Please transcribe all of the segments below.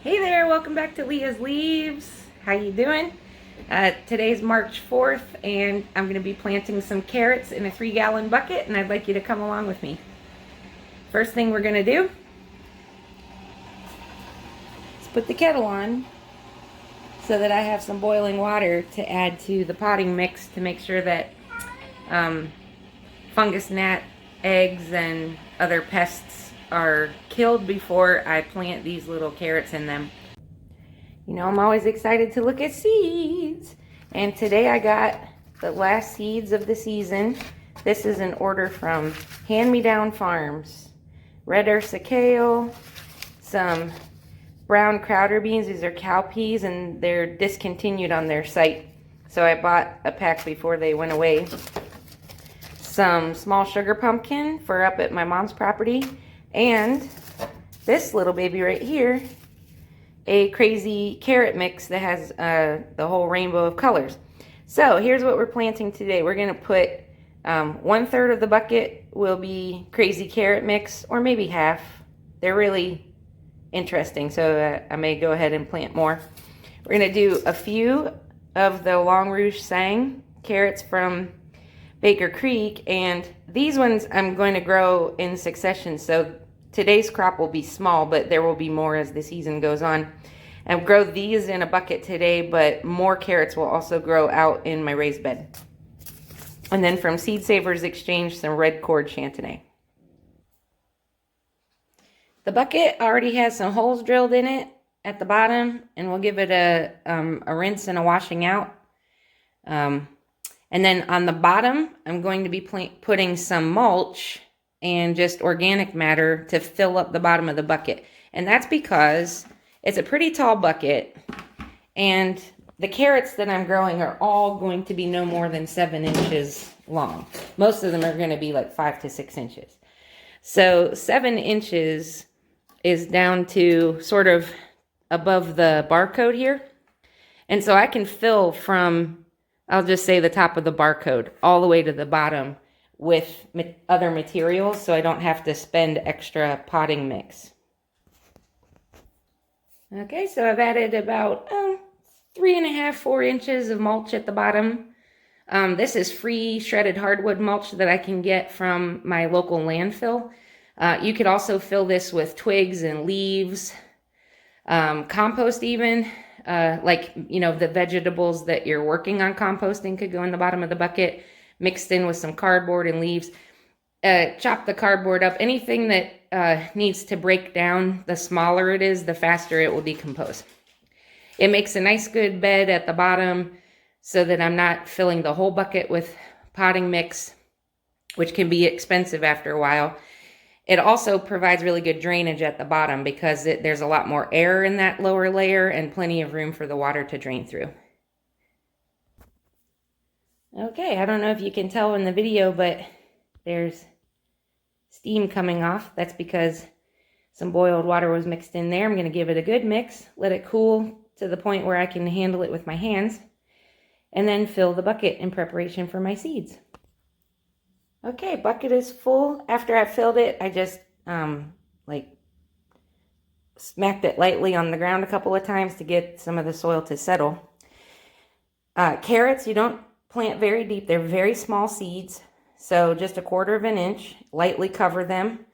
Hey there, welcome back to Leah's Leaves. How you doing? Today's March 4th and I'm going to be planting some carrots in a 3-gallon bucket and I'd like you to come along with me. First thing we're going to do is put the kettle on so that I have some boiling water to add to the potting mix to make sure that fungus gnat eggs and other pests are killed before I plant these little carrots in them. You know, I'm always excited to look at seeds. And today I got the last seeds of the season. This is an order from Hand Me Down Farms. Red Ursa kale, some brown crowder beans. These are cowpeas and they're discontinued on their site. So I bought a pack before they went away. Some small sugar pumpkin for up at my mom's property. And this little baby right here, a crazy carrot mix that has the whole rainbow of colors. So here's what we're planting today. We're going to put 1/3 of the bucket will be crazy carrot mix, or maybe half. They're really interesting, so I may go ahead and plant more. We're going to do a few of the Long Rouge Sang carrots from Baker Creek, and these ones I'm going to grow in succession, so today's crop will be small, but there will be more as the season goes on. I'll grow these in a bucket today, but more carrots will also grow out in my raised bed. And then from Seed Savers Exchange, some red cord Chantenay. The bucket already has some holes drilled in it at the bottom, and we'll give it a rinse and a washing out. And then on the bottom, I'm going to be putting some mulch and just organic matter to fill up the bottom of the bucket. And that's because it's a pretty tall bucket, and the carrots that I'm growing are all going to be no more than 7 inches long. Most of them are going to be like 5 to 6 inches. So 7 inches is down to sort of above the barcode here. And so I can fill from, I'll just say the top of the barcode all the way to the bottom with other materials, so I don't have to spend extra potting mix. Okay, so I've added about 3.5 to 4 inches of mulch at the bottom. This is free shredded hardwood mulch that I can get from my local landfill. You could also fill this with twigs and leaves, compost even. Like, you know, the vegetables that you're working on composting could go in the bottom of the bucket, mixed in with some cardboard and leaves. Chop the cardboard up. Anything that needs to break down, the smaller it is, the faster it will decompose. It makes a nice good bed at the bottom so that I'm not filling the whole bucket with potting mix, which can be expensive after a while. It also provides really good drainage at the bottom because there's a lot more air in that lower layer and plenty of room for the water to drain through. Okay, I don't know if you can tell in the video, but there's steam coming off. That's because some boiled water was mixed in there. I'm going to give it a good mix, let it cool to the point where I can handle it with my hands, and then fill the bucket in preparation for my seeds. Okay, bucket is full. After I've filled it, I just like smacked it lightly on the ground a couple of times to get some of the soil to settle. Carrots, you don't plant very deep. They're very small seeds, so just 1/4 inch. Lightly cover them,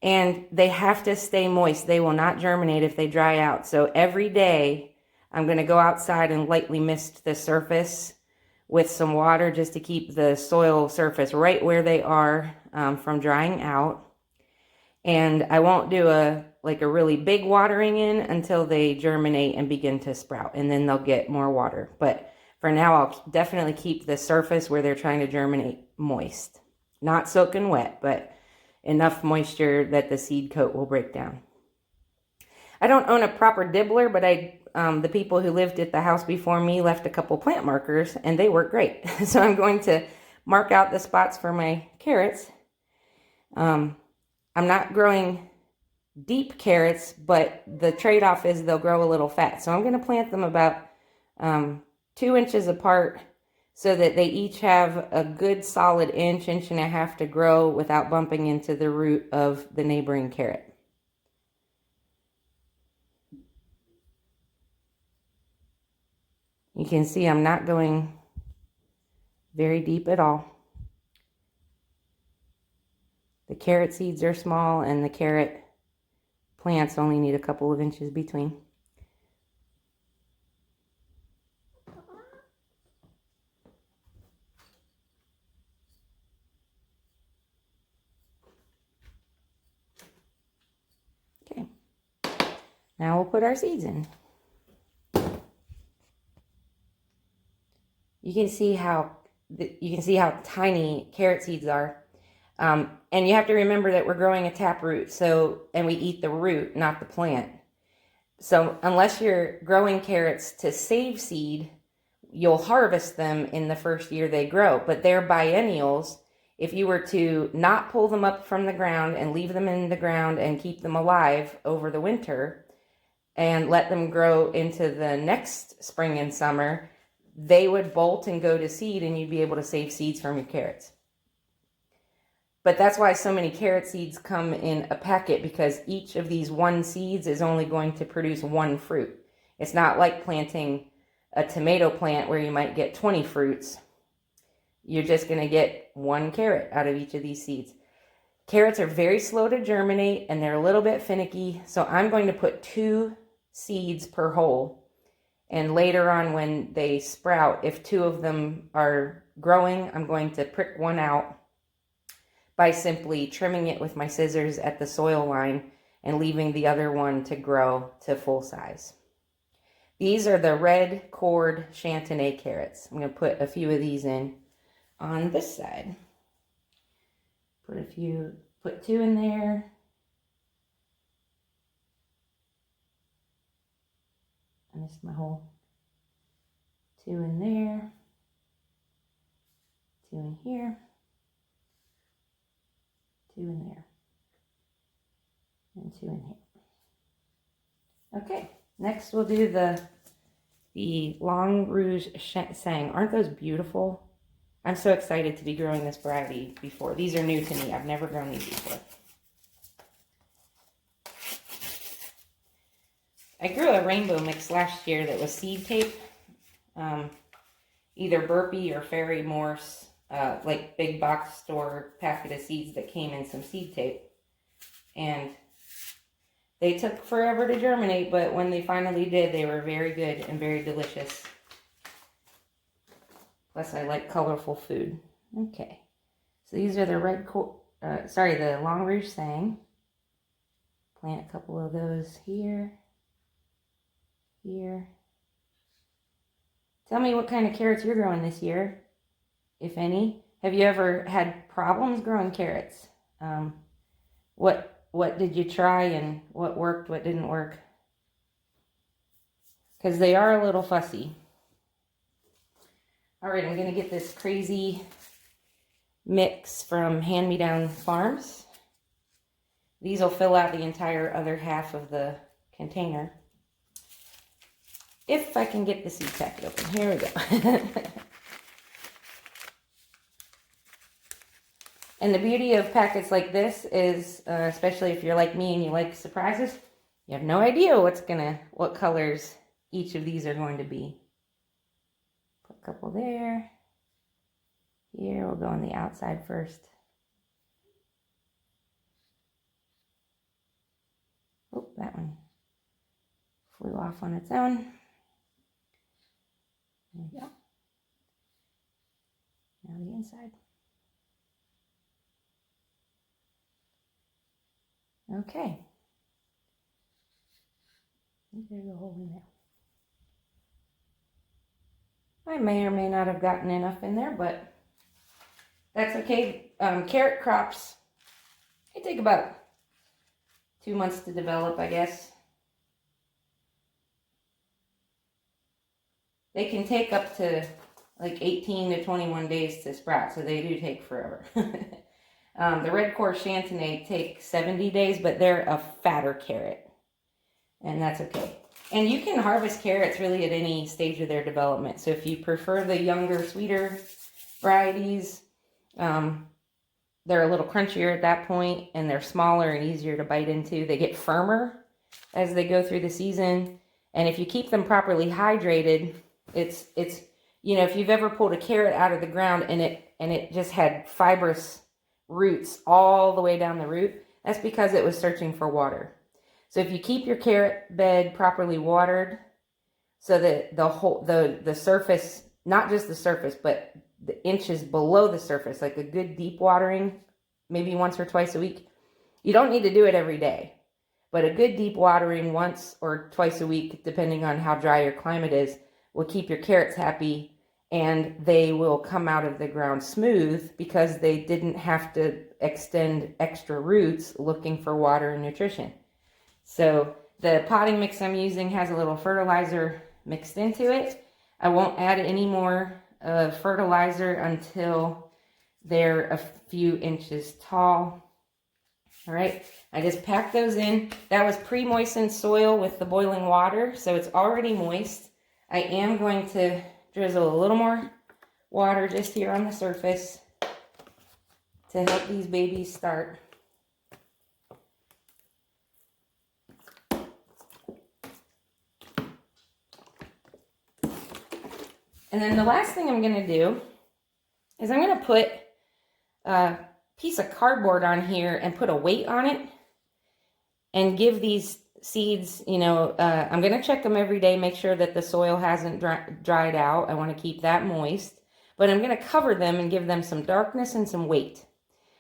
and they have to stay moist. They will not germinate if they dry out. So every day I'm going to go outside and lightly mist the surface with some water just to keep the soil surface right where they are from drying out. And I won't do a really big watering in until they germinate and begin to sprout, and then they'll get more water. But for now, I'll definitely keep the surface where they're trying to germinate moist. Not soaking wet, but enough moisture that the seed coat will break down. I don't own a proper dibbler, but the people who lived at the house before me left a couple plant markers, and they work great. So I'm going to mark out the spots for my carrots. I'm not growing deep carrots, but the trade-off is they'll grow a little fat. So I'm going to plant them about 2 inches apart so that they each have a good solid inch, 1.5 inches to grow without bumping into the root of the neighboring carrot. You can see I'm not going very deep at all. The carrot seeds are small and the carrot plants only need a couple of inches between. Okay, now we'll put our seeds in. You can see how tiny carrot seeds are. And you have to remember that we're growing a taproot, and we eat the root, not the plant. So unless you're growing carrots to save seed, you'll harvest them in the first year they grow. But they're biennials. If you were to not pull them up from the ground and leave them in the ground and keep them alive over the winter and let them grow into the next spring and summer, they would bolt and go to seed, and you'd be able to save seeds from your carrots. But that's why so many carrot seeds come in a packet, because each of these one seeds is only going to produce one fruit. It's not like planting a tomato plant where you might get 20 fruits. You're just going to get one carrot out of each of these seeds. Carrots are very slow to germinate and they're a little bit finicky, so I'm going to put 2 seeds per hole. And later on when they sprout, if 2 of them are growing, I'm going to prick one out by simply trimming it with my scissors at the soil line and leaving the other one to grow to full size. These are the red cord Chantenay carrots. I'm going to put a few of these in on this side. Put 2 in there. I missed my hole. 2 in there. 2 in here. 2 in there. And 2 in here. Okay, next we'll do the Long Rouge Sang. Aren't those beautiful? I'm so excited to be growing this variety before. These are new to me. I've never grown these before. I grew a rainbow mix last year that was seed tape. Either Burpee or Fairy Morse, like big box store packet of seeds that came in some seed tape. And they took forever to germinate, but when they finally did, they were very good and very delicious. Plus, I like colorful food. Okay, so these are the the Long Rouge Sang. Plant a couple of those here. Here. Tell me what kind of carrots you're growing this year, if any. Have you ever had problems growing carrots? What did you try and what worked, what didn't work? Because they are a little fussy. All right, I'm going to get this crazy mix from Hand Me Down Farms. These will fill out the entire other half of the container. If I can get the seed packet open. Here we go. And the beauty of packets like this is, especially if you're like me and you like surprises, you have no idea what colors each of these are going to be. Put a couple there. Here, we'll go on the outside first. Oh, that one flew off on its own. There we go. Now the inside. Okay. There's a hole in there. I may or may not have gotten enough in there, but that's okay. Carrot crops, they take about 2 months to develop, I guess. They can take up to like 18 to 21 days to sprout, so they do take forever. The red core Chantenay take 70 days, but they're a fatter carrot, and that's okay. And you can harvest carrots really at any stage of their development. So if you prefer the younger, sweeter varieties, they're a little crunchier at that point, and they're smaller and easier to bite into. They get firmer as they go through the season, and if you keep them properly hydrated, It's, you know, if you've ever pulled a carrot out of the ground and it just had fibrous roots all the way down the root, that's because it was searching for water. So if you keep your carrot bed properly watered, so that the surface, not just the surface, but the inches below the surface, like a good deep watering, maybe once or twice a week. You don't need to do it every day, but a good deep watering once or twice a week, depending on how dry your climate is, will keep your carrots happy, and they will come out of the ground smooth because they didn't have to extend extra roots looking for water and nutrition. So the potting mix I'm using has a little fertilizer mixed into it. I won't add any more fertilizer until they're a few inches tall. All right, I just packed those in. That was pre-moistened soil with the boiling water, so it's already moist. I am going to drizzle a little more water just here on the surface to help these babies start. And then the last thing I'm going to do is I'm going to put a piece of cardboard on here and put a weight on it and give these seeds, you know, I'm going to check them every day, make sure that the soil hasn't dried out. I want to keep that moist, but I'm going to cover them and give them some darkness and some weight.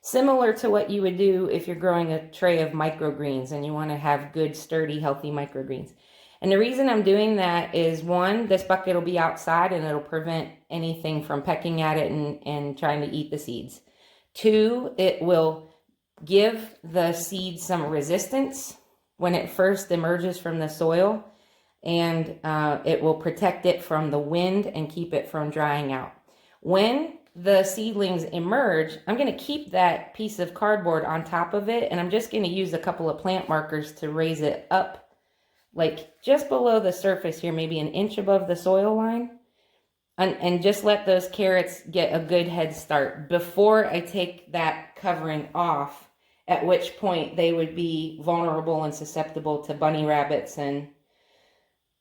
Similar to what you would do if you're growing a tray of microgreens and you want to have good, sturdy, healthy microgreens. And the reason I'm doing that is, one, this bucket will be outside and it'll prevent anything from pecking at it and trying to eat the seeds. Two, it will give the seed some resistance when it first emerges from the soil, and it will protect it from the wind and keep it from drying out. When the seedlings emerge, I'm going to keep that piece of cardboard on top of it, and I'm just going to use a couple of plant markers to raise it up like just below the surface here, maybe an inch above the soil line, and just let those carrots get a good head start before I take that covering off, at which point they would be vulnerable and susceptible to bunny rabbits and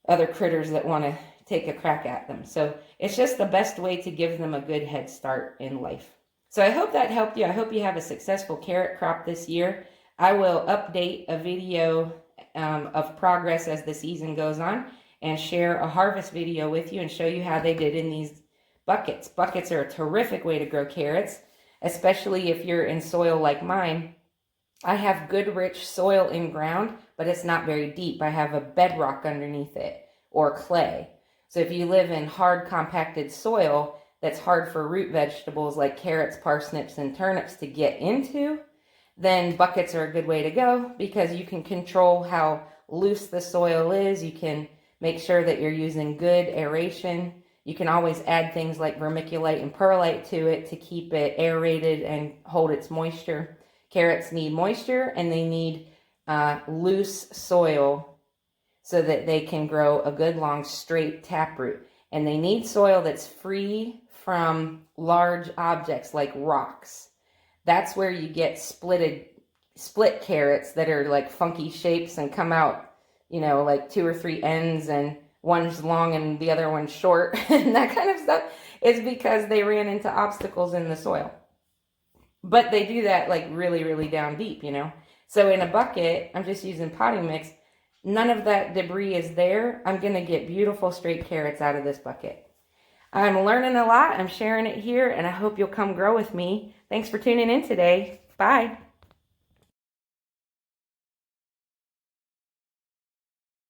other critters that want to take a crack at them. So it's just the best way to give them a good head start in life. So I hope that helped you. I hope you have a successful carrot crop this year. I will update a video of progress as the season goes on and share a harvest video with you and show you how they did in these buckets. Buckets are a terrific way to grow carrots, especially if you're in soil like mine. I have good rich soil in ground, but it's not very deep. I have a bedrock underneath it, or clay. So if you live in hard compacted soil that's hard for root vegetables like carrots, parsnips, and turnips to get into, then buckets are a good way to go because you can control how loose the soil is. You can make sure that you're using good aeration. You can always add things like vermiculite and perlite to it to keep it aerated and hold its moisture. Carrots need moisture and they need loose soil so that they can grow a good long straight taproot. And they need soil that's free from large objects like rocks. That's where you get split carrots that are like funky shapes and come out, you know, like 2 or 3 ends and one's long and the other one's short and that kind of stuff. Is because they ran into obstacles in the soil. But they do that like really, really down deep, you know. So in a bucket, I'm just using potting mix. None of that debris is there. I'm going to get beautiful straight carrots out of this bucket. I'm learning a lot. I'm sharing it here, and I hope you'll come grow with me. Thanks for tuning in today. Bye.